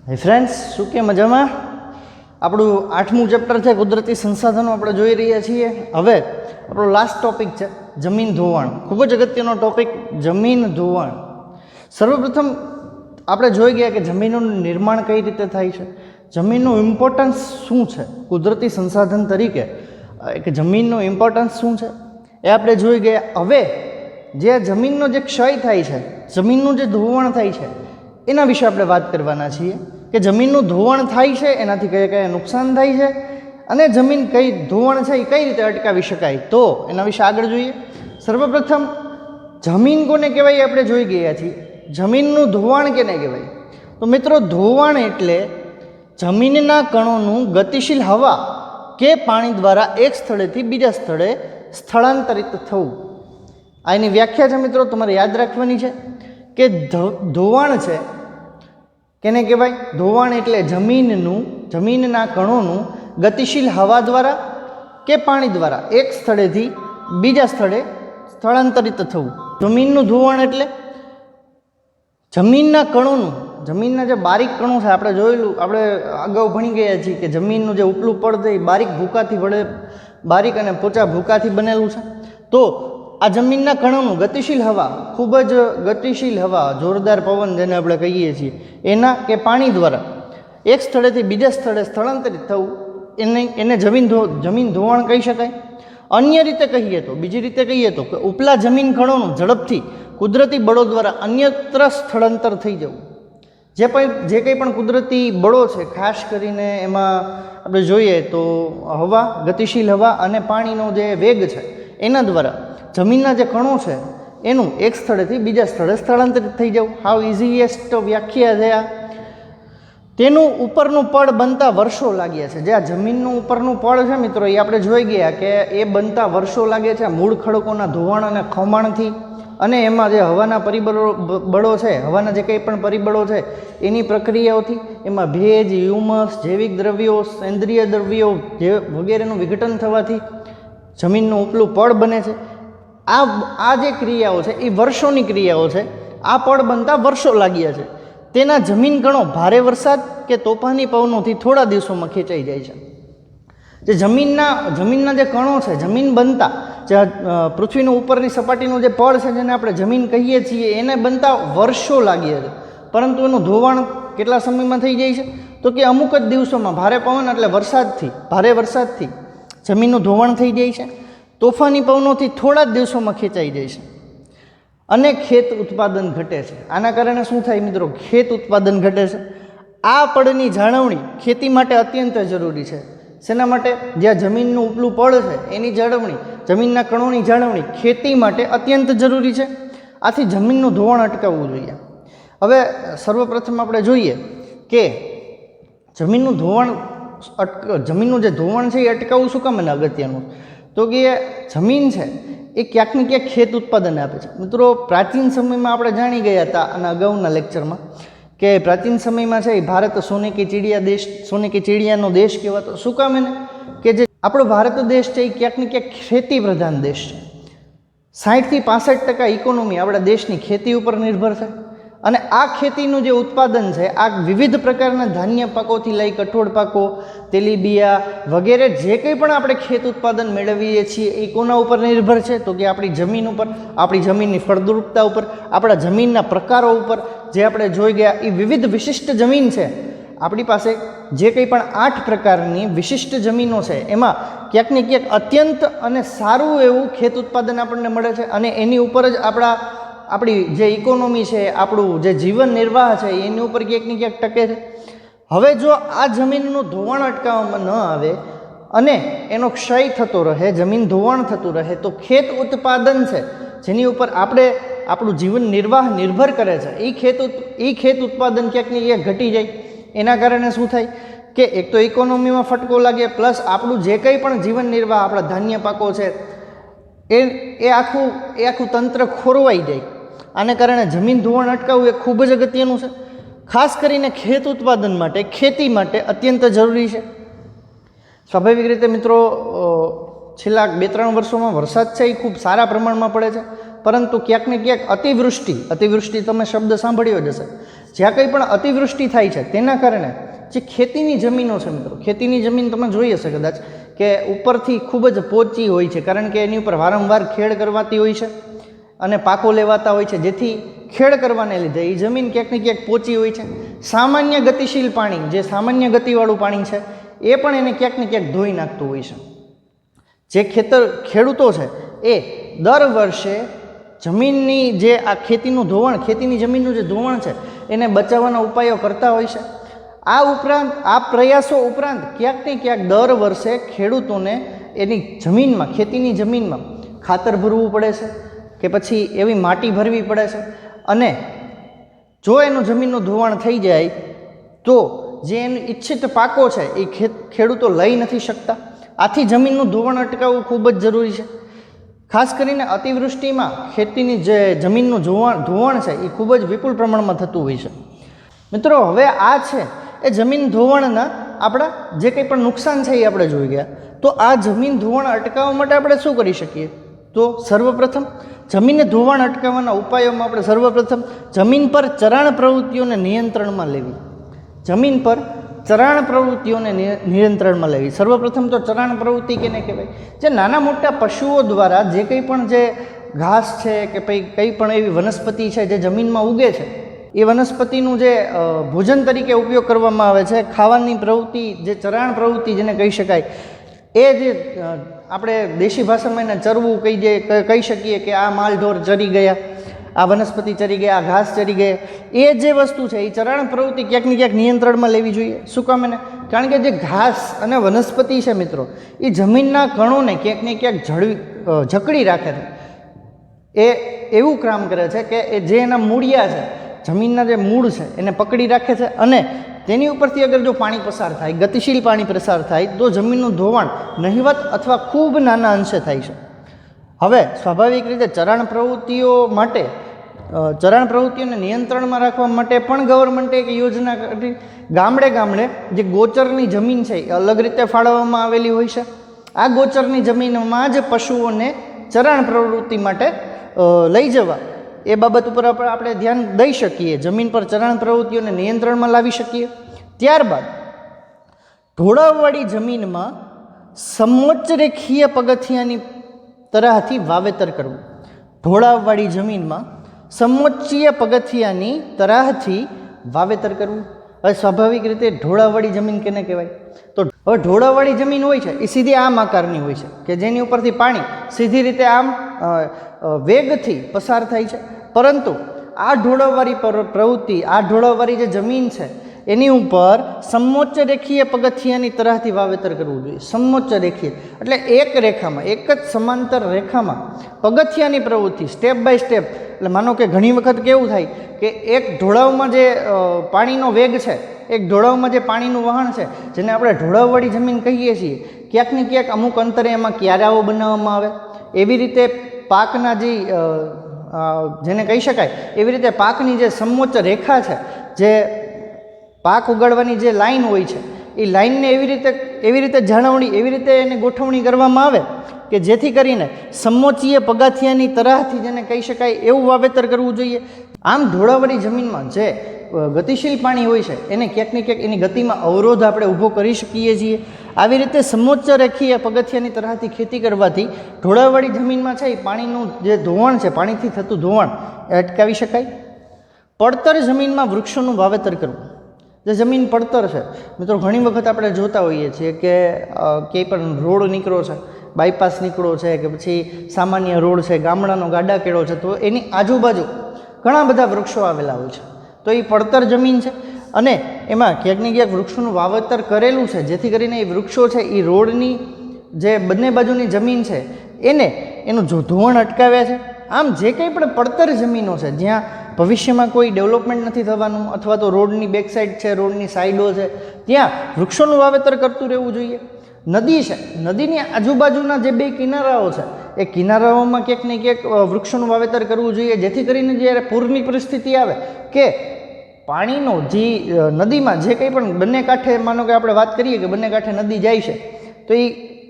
હે ફ્રેન્ડ્સ, શું કે મજામાં? આપણું 8મું ચેપ્ટર છે કુદરતી સંસાધનો આપણે જોઈ રહ્યા છીએ. હવે આપણો લાસ્ટ ટોપિક છે જમીન ધોવાણ. ખૂબ જ અગત્યનો ટોપિક જમીન ધોવાણ. સર્વપ્રથમ આપણે જોઈ ગયા કે જમીનનું નિર્માણ કઈ રીતે થાય છે, જમીનનું ઇમ્પોર્ટન્સ શું છે કુદરતી સંસાધન તરીકે, કે જમીનનું ઇમ્પોર્ટન્સ શું છે એ આપણે જોઈ ગયા. હવે જે જમીનનો જે ક્ષય થાય છે, જમીનનું જે ધોવાણ થાય છે એના વિશે આપણે વાત કરવાના છીએ કે જમીનનું ધોવાણ થાય છે એનાથી કયા કયા નુકસાન થાય છે અને જમીન કઈ ધોવાણ છે એ કઈ રીતે અટકાવી શકાય, તો એના વિશે આગળ જોઈએ. સર્વપ્રથમ જમીન કોને કહેવાય આપણે જોઈ ગયા છીએ. જમીનનું ધોવાણ કેને કહેવાય? તો મિત્રો, ધોવાણ એટલે જમીનના કણોનું ગતિશીલ હવા કે પાણી દ્વારા એક સ્થળેથી બીજા સ્થળે સ્થળાંતરિત થવું. આ એની વ્યાખ્યા છે મિત્રો, તમારે યાદ રાખવાની છે કે ધોવાણ છે કેને કહેવાય? ધોવાણ એટલે જમીનના કણોનું ગતિશીલ હવા દ્વારા કે પાણી દ્વારા એક સ્થળેથી બીજા સ્થળે સ્થળાંતરિત થવું. જમીનનું ધોવાણ એટલે જમીનના કણોનું, જમીનના જે બારીક કણો છે, આપણે જોયેલું, આપણે અગાઉ ભણી ગયા છીએ કે જમીનનું જે ઉપલું પડ છે એ બારીક ભૂકાથી બારીક અને પોચા ભૂકાથી બનેલું છે. તો આ જમીનના કણોનું ગતિશીલ હવા, ખૂબ જ ગતિશીલ હવા, જોરદાર પવન જેને આપણે કહીએ છીએ, એના કે પાણી દ્વારા એક સ્થળેથી બીજા સ્થળે સ્થળાંતરિત થવું એને જમીન ધોવાણ કહી શકાય. અન્ય રીતે કહીએ તો, બીજી રીતે કહીએ તો કે ઉપલા જમીન કણોનું ઝડપથી કુદરતી બળો દ્વારા અન્યત્ર સ્થળાંતર થઈ જવું. જે કંઈ પણ કુદરતી બળો છે, ખાસ કરીને એમાં આપણે જોઈએ તો હવા, ગતિશીલ હવા અને પાણીનો જે વેગ છે એના દ્વારા જમીનના જે કણો છે એનું એક સ્થળેથી બીજા સ્થળે સ્થળાંતરિત થઈ જવું. હાવ ઇઝીએસ્ટ વ્યાખ્યા છે આ. તેનું ઉપરનું પડ બનતા વર્ષો લાગ્યા છે. જે આ જમીનનું ઉપરનું પડ છે મિત્રો, એ આપણે જોઈ ગયા કે એ બનતા વર્ષો લાગે છે મૂળ ખડકોના ધોવાણ અને ખોમાણથી, અને એમાં જે હવાના બળો છે, હવાના જે કંઈ પણ પરિબળો છે એની પ્રક્રિયાઓથી, એમાં ભેજ, હ્યુમસ, જૈવિક દ્રવ્યો, સેન્દ્રિય દ્રવ્યો વગેરેનું વિઘટન થવાથી જમીનનું ઉપલું પડ બને છે. આ જે ક્રિયાઓ છે એ વર્ષોની ક્રિયાઓ છે. આ પડ બનતા વર્ષો લાગ્યા છે. તેના જમીન કણો ભારે વરસાદ કે તોફાની પવનોથી થોડા દિવસોમાં ખેંચાઈ જાય છે. જે જમીનના જે કણો છે, જમીન બનતા, જે પૃથ્વીનું ઉપરની સપાટીનું જે પડ છે જેને આપણે જમીન કહીએ છીએ, એને બનતા વર્ષો લાગ્યા છે. પરંતુ એનું ધોવાણ કેટલા સમયમાં થઈ જાય છે? તો કે અમુક જ દિવસોમાં ભારે પવન એટલે ભારે વરસાદથી જમીનનું ધોવાણ થઈ જાય છે. તોફાની પવનોથી થોડા જ દિવસોમાં ખેંચાઈ જાય છે. અને ખેત ઉત્પાદન ઘટે છે. આના કારણે શું થાય મિત્રો? ખેત ઉત્પાદન ઘટે છે. આ પડની જાળવણી ખેતી માટે અત્યંત જરૂરી છે. શેના માટે? જ્યાં જમીનનું ઉપલું પડ છે એની જાળવણી, જમીનના કણોની જાળવણી ખેતી માટે અત્યંત જરૂરી છે. આથી જમીનનું ધોવાણ અટકાવવું જોઈએ. હવે સર્વપ્રથમ આપણે જોઈએ કે જમીનનું જે ધોવાણ છે એ અટકાવવું શું કામ અગત્યનું? તો કે જમીન છે એ ક્યાંક ને ક્યાંક ખેત ઉત્પાદન આપે છે. મિત્રો, પ્રાચીન સમયમાં આપણે જાણી ગયા હતા અને અગાઉના લેક્ચરમાં કે પ્રાચીન સમયમાં છે એ ભારત સોને કી ચીડિયાનો દેશ કહેવાતો. શું કામ એને? કે જે આપણો ભારત દેશ છે એ ક્યાંક ને ક્યાંક ખેતી પ્રધાન દેશ છે. 60થી 65% ઇકોનોમી આપણા દેશની ખેતી ઉપર નિર્ભર છે. અને આ ખેતીનું જે ઉત્પાદન છે, આ વિવિધ પ્રકારના ધાન્ય પાકોથી લઈ કઠોળ પાકો, તેલીબિયા વગેરે જે કંઈ પણ આપણે ખેત ઉત્પાદન મેળવીએ છીએ એ કોના ઉપર નિર્ભર છે? તો કે આપણી જમીન ઉપર, આપણી જમીનની ફળદ્રુપતા ઉપર, આપણા જમીનના પ્રકારો ઉપર. જે આપણે જોઈ ગયા એ વિવિધ વિશિષ્ટ જમીન છે. આપણી પાસે જે કંઈ પણ 8 પ્રકારની વિશિષ્ટ જમીનો છે એમાં ક્યાંક ને ક્યાંક અત્યંત અને સારું એવું ખેત ઉત્પાદન આપણને મળે છે. અને એની ઉપર જ આપણી જે ઇકોનોમી છે, આપણું જે જીવન નિર્વાહ છે એની ઉપર ક્યાંક ને ક્યાંક ટકે છે. હવે જો આ જમીનનું ધોવાણ અટકાવવામાં ન આવે અને એનો ક્ષય થતો રહે, જમીન ધોવાણ થતું રહે, તો ખેત ઉત્પાદન છે જેની ઉપર આપણું જીવન નિર્વાહ નિર્ભર કરે છે એ ખેત ઉત્પાદન ક્યાંક ને ક્યાંક ઘટી જાય. એના કારણે શું થાય કે એક તો ઇકોનોમીમાં ફટકો લાગે, પ્લસ આપણું જે કંઈ પણ જીવન નિર્વાહ, આપણા ધાન્ય પાકો છે એ આખું તંત્ર ખોરવાઈ જાય. આને કારણે જમીન ધોવાણ અટકાવવું એ ખૂબ જ અગત્યનું છે. ખાસ કરીને ખેત ઉત્પાદન માટે, ખેતી માટે અત્યંત જરૂરી છે. સ્વાભાવિક રીતે મિત્રો, છેલ્લા 2-3 વર્ષોમાં વરસાદ છે એ ખૂબ સારા પ્રમાણમાં પડે છે. પરંતુ ક્યાંક ને ક્યાંક અતિવૃષ્ટિ તમે શબ્દ સાંભળ્યો જ હશે, જ્યાં કંઈ પણ અતિવૃષ્ટિ થાય છે તેના કારણે જે ખેતીની જમીનો છે મિત્રો, ખેતીની જમીન તમે જોઈ હશે કદાચ કે ઉપરથી ખૂબ જ પોચી હોય છે, કારણ કે એની ઉપર વારંવાર ખેડ કરવાતી હોય છે અને પાકો લેવાતા હોય છે, જેથી ખેડ કરવાને લીધે એ જમીન ક્યાંક ને ક્યાંક પોચી હોય છે. સામાન્ય ગતિશીલ પાણી, જે સામાન્ય ગતિવાળું પાણી છે, એ પણ એને ક્યાંક ને ક્યાંક ધોઈ નાખતું હોય છે. જે ખેડૂતો છે એ દર વર્ષે જમીનની જે આ ખેતીનું ધોવાણ, ખેતીની જમીનનું જે ધોવાણ છે એને બચાવવાના ઉપાયો કરતા હોય છે. આ ઉપરાંત, આ પ્રયાસો ઉપરાંત ક્યાંક ને ક્યાંક દર વર્ષે ખેડૂતોને એની જમીનમાં, ખેતીની જમીનમાં ખાતર ભરવું પડે છે કે પછી એવી માટી ભરવી પડે છે. અને જો એનું જમીનનું ધોવાણ થઈ જાય તો જે એનું ઈચ્છિત પાકો છે એ ખેડૂતો લઈ નથી શકતા. આથી જમીનનું ધોવાણ અટકાવવું ખૂબ જ જરૂરી છે. ખાસ કરીને અતિવૃષ્ટિમાં ખેતીની જે જમીનનું ધોવાણ છે એ ખૂબ જ વિપુલ પ્રમાણમાં થતું હોય છે. મિત્રો, હવે આ છે એ જમીન ધોવાણના આપણા જે કંઈ પણ નુકસાન છે એ આપણે જોઈ ગયા. તો આ જમીન ધોવાણ અટકાવવા માટે આપણે શું કરી શકીએ? તો સર્વપ્રથમ જમીનને ધોવાણ અટકાવવાના ઉપાયોમાં આપણે સર્વપ્રથમ જમીન પર ચરાણ પ્રવૃત્તિઓને નિયંત્રણમાં લેવી. જમીન પર ચરાણ પ્રવૃત્તિઓને નિયંત્રણમાં લેવી. સર્વપ્રથમ તો ચરાણ પ્રવૃત્તિ કેને કહેવાય? જે નાના મોટા પશુઓ દ્વારા જે કંઈ પણ જે ઘાસ છે કે કંઈ પણ એવી વનસ્પતિ છે જે જમીનમાં ઉગે છે, એ વનસ્પતિનું જે ભોજન તરીકે ઉપયોગ કરવામાં આવે છે, ખાવાની પ્રવૃત્તિ, જે ચરાણ પ્રવૃત્તિ જેને કહી શકાય, એ જે આપણે દેશી ભાષામાં એને ચરવું કહી શકીએ કે આ માલઢોર ચરી ગયા, આ વનસ્પતિ ચરી ગયા, આ ઘાસ ચરી ગયા, એ જે વસ્તુ છે એ ચરાણ પ્રવૃત્તિ ક્યાંક ને ક્યાંક નિયંત્રણમાં લેવી જોઈએ. શું કામ એને? કારણ કે જે ઘાસ અને વનસ્પતિ છે મિત્રો, એ જમીનના કણોને ક્યાંક ને ક્યાંક જકડી રાખે છે. એ એવું કામ કરે છે કે એ જે એના મૂળિયા છે, જમીનના જે મૂળ છે એને પકડી રાખે છે, અને તેની ઉપરથી અગર જો પાણી પસાર થાય, ગતિશીલ પાણી પસાર થાય, તો જમીનનું ધોવાણ નહિવત અથવા ખૂબ નાના અંશે થાય છે. હવે સ્વાભાવિક રીતે ચરાણ પ્રવૃત્તિઓને નિયંત્રણમાં રાખવા માટે પણ ગવર્મેન્ટે એક યોજના કરી. ગામડે ગામડે જે ગોચરની જમીન છે એ અલગ રીતે ફાળવવામાં આવેલી હોય છે. આ ગોચરની જમીનમાં જ પશુઓને ચરાણ પ્રવૃત્તિ માટે લઈ જવા, એ બાબત ઉપર આપણે ધ્યાન દઈ શકીએ. જમીન પર ચરાણ પ્રવૃત્તિઓને નિયંત્રણમાં લાવી શકીએ. ત્યારબાદ ઢોળાવવાળી જમીનમાં સમોચ્ચ રેખીય પગથિયાની તરાહથી વાવેતર કરવું. ઢોળાવવાળી જમીનમાં સમોચ્ચીય પગથિયાની તરાહથી વાવેતર કરવું. હવે સ્વાભાવિક રીતે ઢોળાવવાળી જમીન કેને કહેવાય? તો હવે ઢોળાવવાળી જમીન હોય છે એ સીધી આમ આકારની હોય છે કે જેની ઉપરથી પાણી સીધી રીતે આમ વેગથી પસાર થાય છે. પરંતુ આ ઢોળાવવાળી પ્રવૃત્તિ, આ ઢોળાવવાળી જે જમીન છે એની ઉપર સમોચ્ચ રેખીય પગથિયાની તરાહથી વાવેતર કરવું જોઈએ. સમોચ્ચ રેખીય એટલે એક રેખામાં, એક જ સમાંતર રેખામાં પગથિયાની પ્રવૃત્તિ, સ્ટેપ બાય સ્ટેપ. એટલે માનો કે ઘણી વખત કેવું થાય કે એક ઢોળાવમાં જે પાણીનો વેગ છે, એક ઢોળાવમાં જે પાણીનું વહાણ છે, જેને આપણે ઢોળાવવાળી જમીન કહીએ છીએ, ક્યાંક ને ક્યાંક અમુક અંતરે એમાં ક્યારાઓ બનાવવામાં આવે. એવી રીતે પાકના જેને કહી શકાય એવી રીતે પાકની જે સમોચ્ચ રેખા છે, જે પાક ઉગાડવાની જે લાઈન હોય છે, એ લાઈનને એવી રીતે જાળવણી, એવી રીતે એને ગોઠવણી કરવામાં આવે કે જેથી કરીને સમોચ્ચીય પગથિયાની તરાહથી જેને કહી શકાય એવું વાવેતર કરવું જોઈએ. આમ ઢોળાવવાળી જમીનમાં જે ગતિશીલ પાણી હોય છે એને ક્યાંક ને ક્યાંક એની ગતિમાં અવરોધ આપણે ઊભો કરી શકીએ છીએ. આવી રીતે સમોચ્ચ રેખીય પગથિયાની તરાહથી ખેતી કરવાથી ઢોળાવવાળી જમીનમાં છે એ પાણીનું જે ધોવાણ છે, પાણીથી થતું ધોવાણ એ અટકાવી શકાય. પડતર જમીનમાં વૃક્ષોનું વાવેતર કરવું. જે જમીન પડતર છે મિત્રો, ઘણી વખત આપણે જોતા હોઈએ છીએ કે ક્યાંય પણ રોડ નીકળો છે, બાયપાસ નીકળો છે કે પછી સામાન્ય રોડ છે, ગામડાનો ગાડા કેળો છે, તો એની આજુબાજુ ઘણા બધા વૃક્ષો આવેલા હોય છે. તો એ પડતર જમીન છે અને એમાં ક્યાંક ને ક્યાંક વૃક્ષોનું વાવેતર કરેલું છે, જેથી કરીને એ વૃક્ષો છે એ રોડની જે બંને બાજુની જમીન છે એનું ધોવાણ અટકાવ્યા છે. આમ જે કંઈ પણ પડતર જમીનો છે, જ્યાં ભવિષ્યમાં કોઈ ડેવલપમેન્ટ નથી થવાનું, અથવા તો રોડની બેક સાઈડ છે, રોડની સાઈડો છે, ત્યાં વૃક્ષોનું વાવેતર કરતું રહેવું જોઈએ. નદી છે, નદીની આજુબાજુના જે બે કિનારાઓ છે એ કિનારાઓમાં ક્યાંક ને ક્યાંક વૃક્ષોનું વાવેતર કરવું જોઈએ, જેથી કરીને જ્યારે પૂરની પરિસ્થિતિ આવે કે પાણીનો જે નદીમાં જે કંઈ પણ બંને કાંઠે, માનો કે આપણે વાત કરીએ કે બંને કાંઠે નદી જાય છે, તો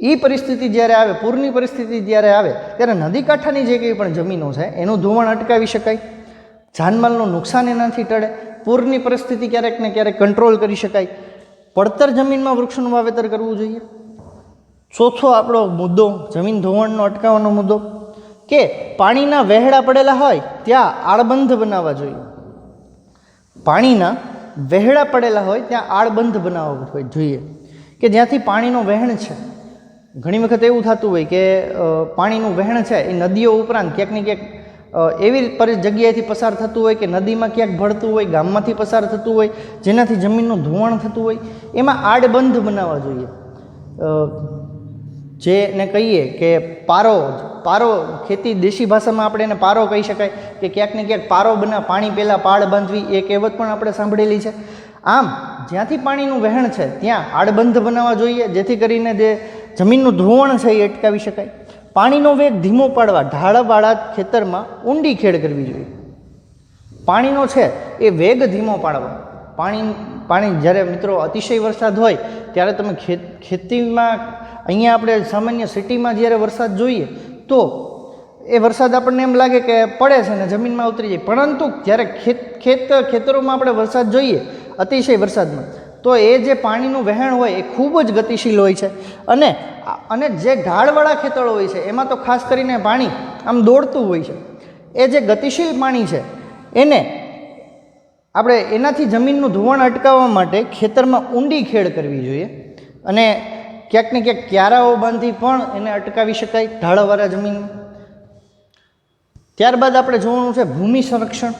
એ પરિસ્થિતિ જ્યારે આવે, પૂરની પરિસ્થિતિ જ્યારે આવે, ત્યારે નદી કાંઠાની જે કંઈ પણ જમીનો છે એનું ધોવાણ અટકાવી શકાય. જાનમાલનું નુકસાન એનાથી ટળે. પૂરની પરિસ્થિતિ ક્યારેક ને ક્યારેક કંટ્રોલ કરી શકાય. પડતર જમીનમાં વૃક્ષોનું વાવેતર કરવું જોઈએ. ચોથો આપણો મુદ્દો જમીન ધોવાણનો અટકાવવાનો મુદ્દો કે પાણીના વહેડા પડેલા હોય ત્યાં આળબંધ બનાવવા જોઈએ. પાણીના વહેડા પડેલા હોય ત્યાં આળબંધ બનાવવા જોઈએ કે જ્યાંથી પાણીનો વહેણ છે. ઘણી વખત એવું થતું હોય કે પાણીનું વહેણ છે એ નદીઓ ઉપરાંત ક્યાંક ને ક્યાંક એવી જગ્યાએથી પસાર થતું હોય કે નદીમાં ક્યાંક ભળતું હોય, ગામમાંથી પસાર થતું હોય, જેનાથી જમીનનું ધોવાણ થતું હોય, એમાં આડબંધ બનાવવા જોઈએ. જેને કહીએ કે પારો ખેતી દેશી ભાષામાં આપણે એને પારો કહી શકાય કે ક્યાંક ને ક્યાંક પારો પાણી પહેલાં પાળ બાંધવી એ કહેવત પણ આપણે સાંભળેલી છે. આમ જ્યાંથી પાણીનું વહેણ છે ત્યાં આડબંધ બનાવવા જોઈએ, જેથી કરીને જે જમીનનું ધોવાણ છે એ અટકાવી શકાય. પાણીનો વેગ ધીમો પાડવા ઢાળવાળા ખેતરમાં ઊંડી ખેડ કરવી જોઈએ. પાણીનો છે એ વેગ ધીમો પાડવા પાણી જ્યારે મિત્રો અતિશય વરસાદ હોય ત્યારે તમે ખેતીમાં અહીંયા આપણે સામાન્ય સિટીમાં જ્યારે વરસાદ જોઈએ તો એ વરસાદ આપણને એમ લાગે કે પડે છે ને જમીનમાં ઉતરી જાય, પરંતુ જ્યારે ખેતરોમાં આપણે વરસાદ જોઈએ અતિશય વરસાદમાં તો એ જે પાણીનું વહેણ હોય એ ખૂબ જ ગતિશીલ હોય છે. અને જે ઢાળવાળા ખેતરો હોય છે એમાં તો ખાસ કરીને પાણી આમ દોડતું હોય છે. એ જે ગતિશીલ પાણી છે એને આપણે એનાથી જમીનનું ધોવાણ અટકાવવા માટે ખેતરમાં ઊંડી ખેડ કરવી જોઈએ અને ક્યાંક ને ક્યાંક ક્યારાઓ બાંધી પણ એને અટકાવી શકાય ઢાળવાળા જમીનમાં. ત્યારબાદ આપણે જોવાનું છે ભૂમિ સંરક્ષણ.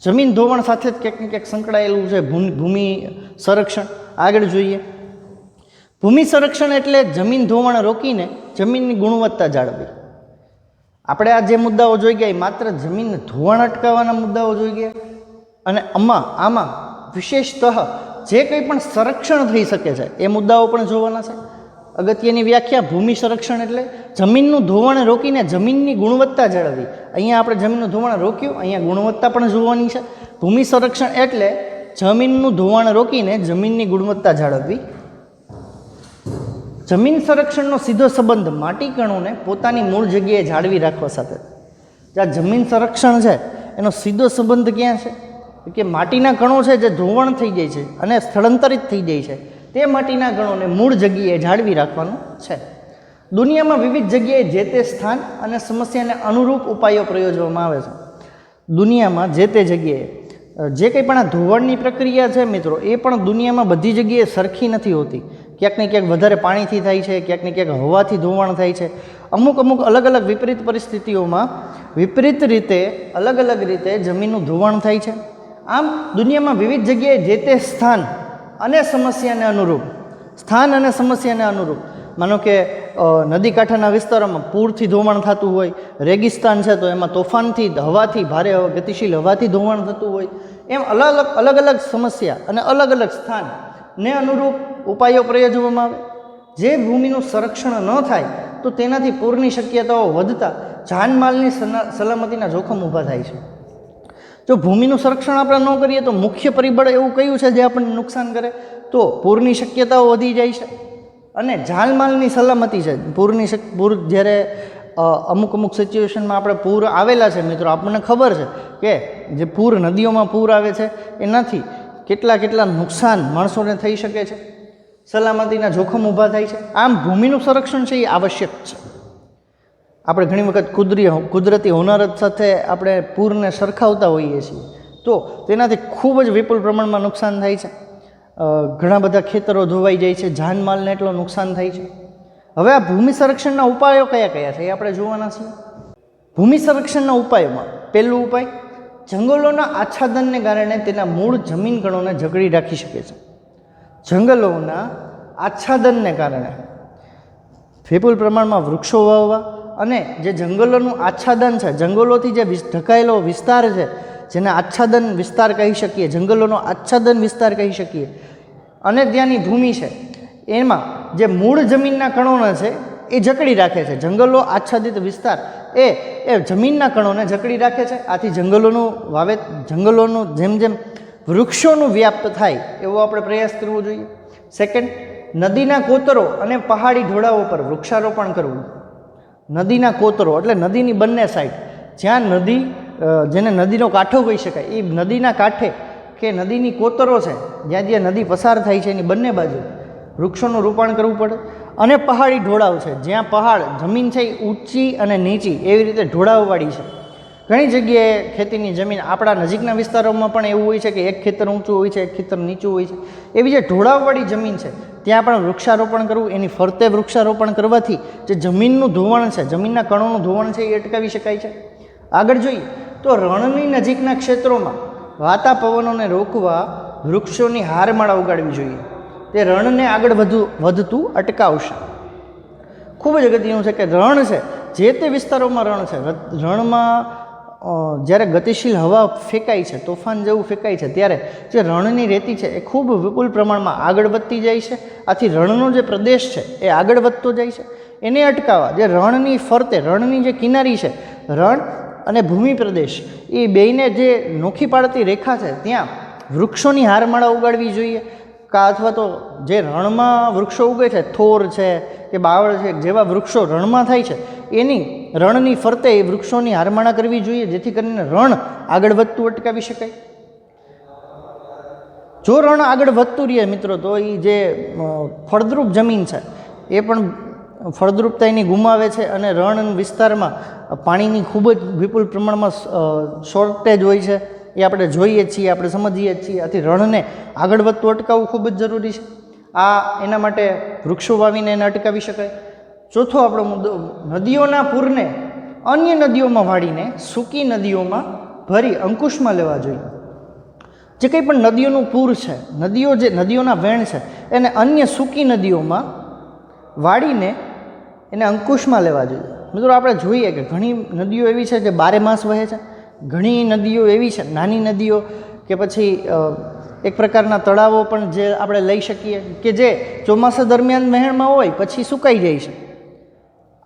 જમીન ધોવાણ સાથે જ ક્યાંક ને ક્યાંક સંકળાયેલું છે ભૂમિ સંરક્ષણ. આગળ જોઈએ, ભૂમિ સંરક્ષણ એટલે જમીન ધોવાણ રોકીને જમીનની ગુણવત્તા જાળવવી. આપણે આ જે મુદ્દાઓ જોઈ ગયા એ માત્ર જમીનને ધોવાણ અટકાવવાના મુદ્દાઓ જોઈ ગયા, અને આમાં વિશેષતઃ જે કંઈ પણ સંરક્ષણ થઈ શકે છે એ મુદ્દાઓ પણ જોવાના છે. અગત્યની વ્યાખ્યા, ભૂમિ સંરક્ષણ એટલે જમીનનું ધોવાણ રોકીને જમીનની ગુણવત્તા જાળવવી. અહીંયા આપણે જમીનનું ધોવાણ રોક્યું, અહીંયા ગુણવત્તા પણ જોવાની છે. ભૂમિ સંરક્ષણ એટલે જમીનનું ધોવાણ રોકીને જમીનની ગુણવત્તા જાળવવી. જમીન સંરક્ષણનો સીધો સંબંધ માટી કણોને પોતાની મૂળ જગ્યાએ જાળવી રાખવા સાથે. જ્યાં જમીન સંરક્ષણ છે એનો સીધો સંબંધ ક્યાં છે કે માટીના કણો છે જે ધોવાણ થઈ જાય છે અને સ્થળાંતરિત થઈ જાય છે તે માટીના કણોને મૂળ જગ્યાએ જાળવી રાખવાનું છે. દુનિયામાં વિવિધ જગ્યાએ જે તે સ્થાન અને સમસ્યાને અનુરૂપ ઉપાયો પ્રયોજવામાં આવે છે. દુનિયામાં જે તે જગ્યાએ જે કંઈ પણ આ ધોવાણની પ્રક્રિયા છે મિત્રો, એ પણ દુનિયામાં બધી જગ્યાએ સરખી નથી હોતી. ક્યાંક ને ક્યાંક વધારે પાણીથી થાય છે, ક્યાંક ને ક્યાંક હવાથી ધોવાણ થાય છે. અમુક અલગ અલગ વિપરીત પરિસ્થિતિઓમાં વિપરીત રીતે અલગ અલગ રીતે જમીનનું ધોવાણ થાય છે. આમ દુનિયામાં વિવિધ જગ્યાએ જે તે સ્થાન અને સમસ્યાને અનુરૂપ માનો કે નદી કાંઠાના વિસ્તારોમાં પૂરથી ધોવાણ થતું હોય, રેગિસ્તાન છે તો એમાં તોફાનથી હવાથી ભારે ગતિશીલ હવાથી ધોવાણ થતું હોય, એમ અલગ અલગ સમસ્યા અને અલગ અલગ સ્થાનને અનુરૂપ ઉપાયો પ્રયોજવામાં આવે. જે ભૂમિનું સંરક્ષણ ન થાય તો તેનાથી પૂરની શક્યતાઓ વધતા જાનમાલની સલામતીના જોખમ ઊભા થાય છે. જો ભૂમિનું સંરક્ષણ આપણે ન કરીએ તો મુખ્ય પરિબળ એવું કયું છે જે આપણને નુકસાન કરે, તો પૂરની શક્યતાઓ વધી જાય છે અને જાનમાલની સલામતી છે. પૂર જ્યારે અમુક સિચ્યુએશનમાં આપણે પૂર આવેલા છે મિત્રો, આપણને ખબર છે કે જે નદીઓમાં પૂર આવે છે એનાથી કેટલા નુકસાન માણસોને થઈ શકે છે, સલામતીના જોખમ ઊભા થાય છે. આમ ભૂમિનું સંરક્ષણ છે એ આવશ્યક છે. આપણે ઘણી વખત કુદરતી હોનારત સાથે આપણે પૂરને સરખાવતા હોઈએ છીએ તો તેનાથી ખૂબ જ વિપુલ પ્રમાણમાં નુકસાન થાય છે. ઘણા બધા ખેતરો ધોવાઈ જાય છે, જાનમાલને એટલો નુકસાન થાય છે. હવે આ ભૂમિ સંરક્ષણના ઉપાયો કયા છે એ આપણે જોવાના છીએ. ભૂમિ સંરક્ષણના ઉપાયોમાં પહેલું ઉપાય, જંગલોના આચ્છાદનને કારણે તેના મૂળ જમીન કણોને જકડી રાખી શકે છે. જંગલોના આચ્છાદનને કારણે વિપુલ પ્રમાણમાં વૃક્ષો વાવવા અને જે જંગલોનું આચ્છાદન છે, જંગલોથી જે ઢંકાયેલો વિસ્તાર છે જેને આચ્છાદન વિસ્તાર કહી શકીએ, જંગલોનો આચ્છાદન વિસ્તાર કહી શકીએ, અને ત્યાંની ભૂમિ છે એમાં જે મૂળ જમીનના કણોને છે એ જકડી રાખે છે. જંગલો આચ્છાદિત વિસ્તાર એ જમીનના કણોને જકડી રાખે છે. આથી જંગલોનું જેમ વૃક્ષોનું વ્યાપ્ત થાય એવો આપણે પ્રયાસ કરવો જોઈએ. સેકન્ડ, નદીના કોતરો અને પહાડી ઢોળાવો પર વૃક્ષારોપણ કરવું. નદીના કોતરો એટલે નદીની બંને સાઈડ, જ્યાં જેને નદીનો કાંઠો કહી શકાય, એ નદીના કાંઠે કે નદીની કોતરો છે, જ્યાં જ્યાં નદી પસાર થાય છે એની બંને બાજુ વૃક્ષોનું રોપણ કરવું પડે. અને પહાડી ઢોળાવ છે, જ્યાં પહાડ જમીન છે એ ઊંચી અને નીચી એવી રીતે ઢોળાવવાળી છે. ઘણી જગ્યાએ ખેતીની જમીન આપણા નજીકના વિસ્તારોમાં પણ એવું હોય છે કે એક ખેતર ઊંચું હોય છે, એક ખેતર નીચું હોય છે. એવી જે ઢોળાવવાળી જમીન છે ત્યાં પણ વૃક્ષારોપણ કરવું, એની ફરતે વૃક્ષારોપણ કરવાથી જે જમીનનું ધોવાણ છે, જમીનના કણોનું ધોવાણ છે એ અટકાવી શકાય છે. આગળ જોઈએ તો રણની નજીકના ક્ષેત્રોમાં વાતા પવનોને રોકવા વૃક્ષોની હારમાળા ઉગાડવી જોઈએ. તે રણને આગળ વધતું અટકાવશે. ખૂબ જ અગત્યનું છે કે રણ છે, જે તે વિસ્તારોમાં રણ છે, રણમાં જ્યારે ગતિશીલ હવા ફેંકાય છે, તોફાન જેવું ફેંકાય છે, ત્યારે જે રણની રેતી છે એ ખૂબ વિપુલ પ્રમાણમાં આગળ વધતી જાય છે. આથી રણનો જે પ્રદેશ છે એ આગળ વધતો જાય છે. એને અટકાવવા જે રણની ફરતે, રણની જે કિનારી છે, રણ અને ભૂમિ પ્રદેશ, એ બેયને જે નોખી પાડતી રેખા છે ત્યાં વૃક્ષોની હારમાળા ઉગાડવી જોઈએ. અથવા તો જે રણમાં વૃક્ષો ઉગે છે, થોર છે કે બાવળ છે જેવા વૃક્ષો રણમાં થાય છે, એની રણની ફરતે એ વૃક્ષોની હારમાળા કરવી જોઈએ, જેથી કરીને રણ આગળ વધતું અટકાવી શકાય. જો રણ આગળ વધતું રહે મિત્રો, તો એ જે ફળદ્રુપ જમીન છે એ પણ ફળદ્રુપતા એની ગુમાવે છે અને રણ વિસ્તારમાં પાણીની ખૂબ જ વિપુલ પ્રમાણમાં શોર્ટેજ હોય છે. એ આપણે જોઈએ છીએ, આપણે સમજીએ છીએ. આથી રણને આગળ વધતું અટકાવવું ખૂબ જ જરૂરી છે. એના માટે વૃક્ષો વાવીને એને અટકાવી શકાય. ચોથો આપણો મુદ્દો, નદીઓના પૂરને અન્ય નદીઓમાં વાળીને સૂકી નદીઓમાં ભરી અંકુશમાં લેવા જોઈએ. જે કંઈ પણ નદીઓનું પૂર છે, નદીઓના વેણ છે, એને અન્ય સૂકી નદીઓમાં વાળીને એને અંકુશમાં લેવા જોઈએ. મિત્રો આપણે જોઈએ કે ઘણી નદીઓ એવી છે જે બારે માસ વહે છે, ઘણી નદીઓ એવી છે, નાની નદીઓ કે પછી એક પ્રકારના તળાવો પણ જે આપણે લઈ શકીએ કે જે ચોમાસા દરમિયાન વહેણમાં હોય પછી સુકાઈ જાય છે.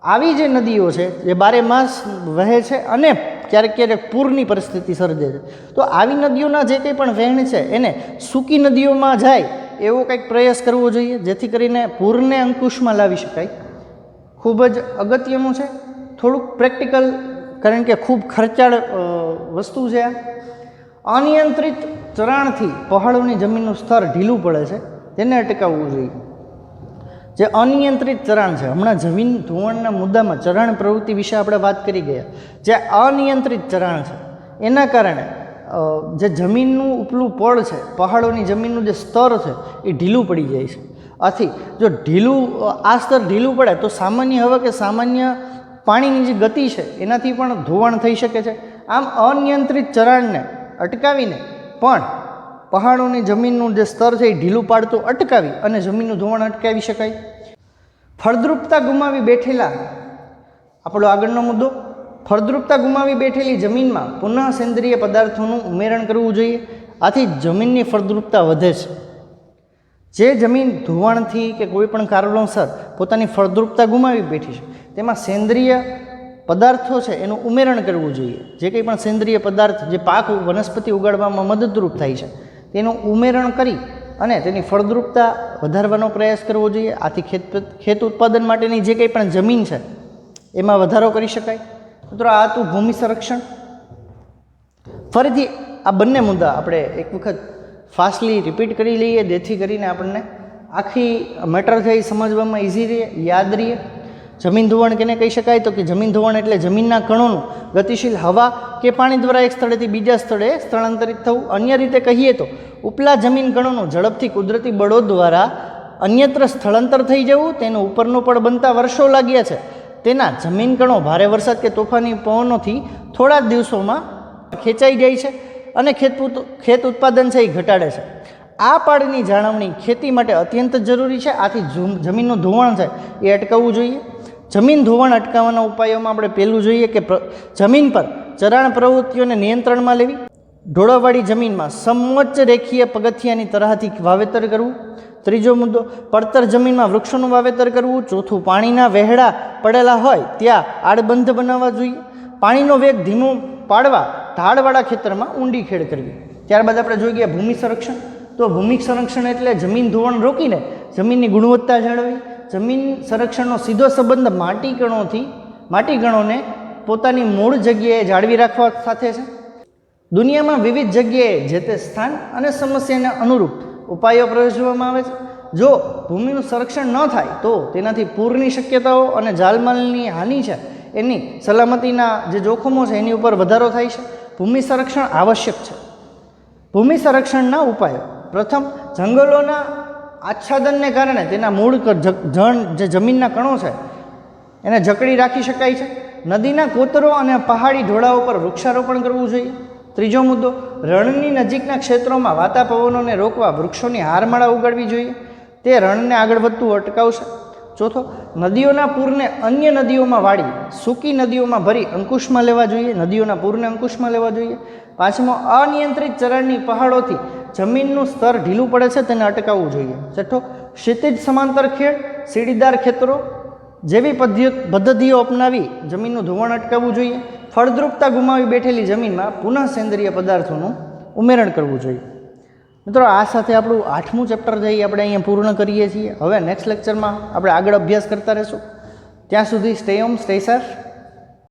આવી જે નદીઓ છે જે બારે માસ વહે છે અને ક્યારેક ક્યારેક પૂરની પરિસ્થિતિ સર્જે છે, તો આવી નદીઓના જે કંઈ પણ વહેણ છે એને સૂકી નદીઓમાં જાય એવો કંઈક પ્રયાસ કરવો જોઈએ, જેથી કરીને પૂરને અંકુશમાં લાવી શકાય. ખૂબ જ અગત્યનું છે, થોડુંક પ્રેક્ટિકલ, કારણ કે ખૂબ ખર્ચાળ વસ્તુ છે. અનિયંત્રિત ચરાણથી પહાડોની જમીનનું સ્તર ઢીલું પડે છે, તેને અટકાવવું જોઈએ. જે અનિયંત્રિત ચરાણ છે, હમણાં જમીન ધોવાણના મુદ્દામાં ચરાણ પ્રવૃત્તિ વિશે આપણે વાત કરી ગયા. જે અનિયંત્રિત ચરાણ છે એના કારણે જે જમીનનું ઉપલું પડ છે, પહાડોની જમીનનું જે સ્તર છે એ ઢીલું પડી જાય છે. આથી જો આ સ્તર ઢીલું પડે તો સામાન્ય હવા કે સામાન્ય પાણીની જે ગતિ છે એનાથી પણ ધોવાણ થઈ શકે છે. આમ અનિયંત્રિત ચરાણને અટકાવીને પણ પહાડોની જમીનનું જે સ્તર છે એ ઢીલું પાડતું અટકાવી અને જમીનનું ધોવાણ અટકાવી શકાય. ફળદ્રુપતા ગુમાવી બેઠેલા, આપણો આગળનો મુદ્દો, ફળદ્રુપતા ગુમાવી બેઠેલી જમીનમાં પુનઃ સેન્દ્રિય પદાર્થોનું ઉમેરણ કરવું જોઈએ. આથી જમીનની ફળદ્રુપતા વધે છે. જે જમીન ધોવાણથી કે કોઈ પણ કારણોસર પોતાની ફળદ્રુપતા ગુમાવી બેઠી છે, તેમાં સેન્દ્રિય પદાર્થો છે એનું ઉમેરણ કરવું જોઈએ. જે કંઈ પણ સેન્દ્રિય પદાર્થ જે પાક વનસ્પતિ ઉગાડવામાં મદદરૂપ થાય છે તેનું ઉમેરણ કરી અને તેની ફળદ્રુપતા વધારવાનો પ્રયાસ કરવો જોઈએ. આથી ખેત ઉત્પાદન માટેની જે કંઈ પણ જમીન છે એમાં વધારો કરી શકાય. મિત્રો આ હતું ભૂમિ સંરક્ષણ. ફરીથી આ બંને મુદ્દા આપણે એક વખત ફાસ્ટલી રિપીટ કરી લઈએ, જેથી કરીને આપણને આખી મેટર છે એ સમજવામાં ઇઝી રહે, યાદ રહે. જમીન ધોવાણ કેને કહી શકાય? તો કે જમીન ધોવાણ એટલે જમીનના કણોનું ગતિશીલ હવા કે પાણી દ્વારા એક સ્થળેથી બીજા સ્થળે સ્થળાંતરિત થવું. અન્ય રીતે કહીએ તો ઉપલા જમીન કણોનું ઝડપથી કુદરતી બળો દ્વારા અન્યત્ર સ્થળાંતર થઈ જવું. તેનું ઉપરનું પડ બનતા વર્ષો લાગ્યા છે. તેના જમીન કણો ભારે વરસાદ કે તોફાની પવનોથી થોડા જ દિવસોમાં ખેંચાઈ જાય છે અને ખેત ઉત્પાદન છે એ ઘટાડે છે. આ પાડની જાળવણી ખેતી માટે અત્યંત જરૂરી છે. આથી જમીનનું ધોવાણ છે એ અટકાવવું જોઈએ. જમીન ધોવાણ અટકાવવાના ઉપાયોમાં આપણે પહેલું જોઈએ કે જમીન પર ચરાણ પ્રવૃત્તિઓને નિયંત્રણમાં લેવી. ઢોળાવવાળી જમીનમાં સમોચ્ચ રેખીય પગથિયાની તરાહથી વાવેતર કરવું. ત્રીજો મુદ્દો, પડતર જમીનમાં વૃક્ષોનું વાવેતર કરવું. ચોથું, પાણીના વહેડા પડેલા હોય ત્યાં આડબંધ બનાવવા જોઈએ. પાણીનો વેગ ધીમો પાડવા ઢાળવાળા ખેતરમાં ઊંડી ખેડ કરવી. ત્યારબાદ આપણે જોઈ ગયા ભૂમિ સંરક્ષણ. તો ભૂમિ સંરક્ષણ એટલે જમીન ધોવાણ રોકીને જમીનની ગુણવત્તા જાળવવી. જમીન સંરક્ષણનો સીધો સંબંધ માટી કણોને પોતાની મૂળ જગ્યાએ જાળવી રાખવા સાથે છે. દુનિયામાં વિવિધ જગ્યાએ જે તે સ્થાન અને સમસ્યાને અનુરૂપ ઉપાયો પ્રયોજવામાં આવે છે. જો ભૂમિનું સંરક્ષણ ન થાય તો તેનાથી પૂરની શક્યતાઓ અને જાનમાલની હાનિ છે એની સલામતીના જે જોખમો છે એની ઉપર વધારો થાય છે. ભૂમિ સંરક્ષણ આવશ્યક છે. ભૂમિ સંરક્ષણના ઉપાયો: પ્રથમ, જંગલોના આચ્છાદનને કારણે તેના મૂળ જે જમીનના કણો છે એને જકડી રાખી શકાય છે. નદીના કોતરો અને પહાડી ઢોળાવો પર વૃક્ષારોપણ કરવું જોઈએ. ત્રીજો મુદ્દો, રણની નજીકના ક્ષેત્રોમાં વાતા પવનોને રોકવા વૃક્ષોની હારમાળા ઉગાડવી જોઈએ. તે રણને આગળ વધતું અટકાવશે. ચોથો, નદીઓના પૂરને અન્ય નદીઓમાં વાળી સૂકી નદીઓમાં ભરી અંકુશમાં લેવા જોઈએ. નદીઓના પૂરને અંકુશમાં લેવા જોઈએ. પાંચમો, અનિયંત્રિત ચરણની પહાડોથી જમીનનું સ્તર ઢીલું પડે છે તેને અટકાવવું જોઈએ. છઠ્ઠો, ક્ષિતિજ સમાંતર ખેડ, સીડીદાર ખેતરો જેવી પદ્ધતિઓ અપનાવી જમીનનું ધોવાણ અટકાવવું જોઈએ. ફળદ્રુપતા ગુમાવી બેઠેલી જમીનમાં પુનઃ સેન્દ્રિય પદાર્થોનું ઉમેરણ કરવું જોઈએ. મિત્રો, આ સાથે આપણું 8મું ચેપ્ટર છે એ આપણે અહીંયા પૂર્ણ કરીએ છીએ. હવે નેક્સ્ટ લેક્ચરમાં આપણે આગળ અભ્યાસ કરતા રહીશું. ત્યાં સુધી સ્ટે હોમ, સ્ટે સેફ.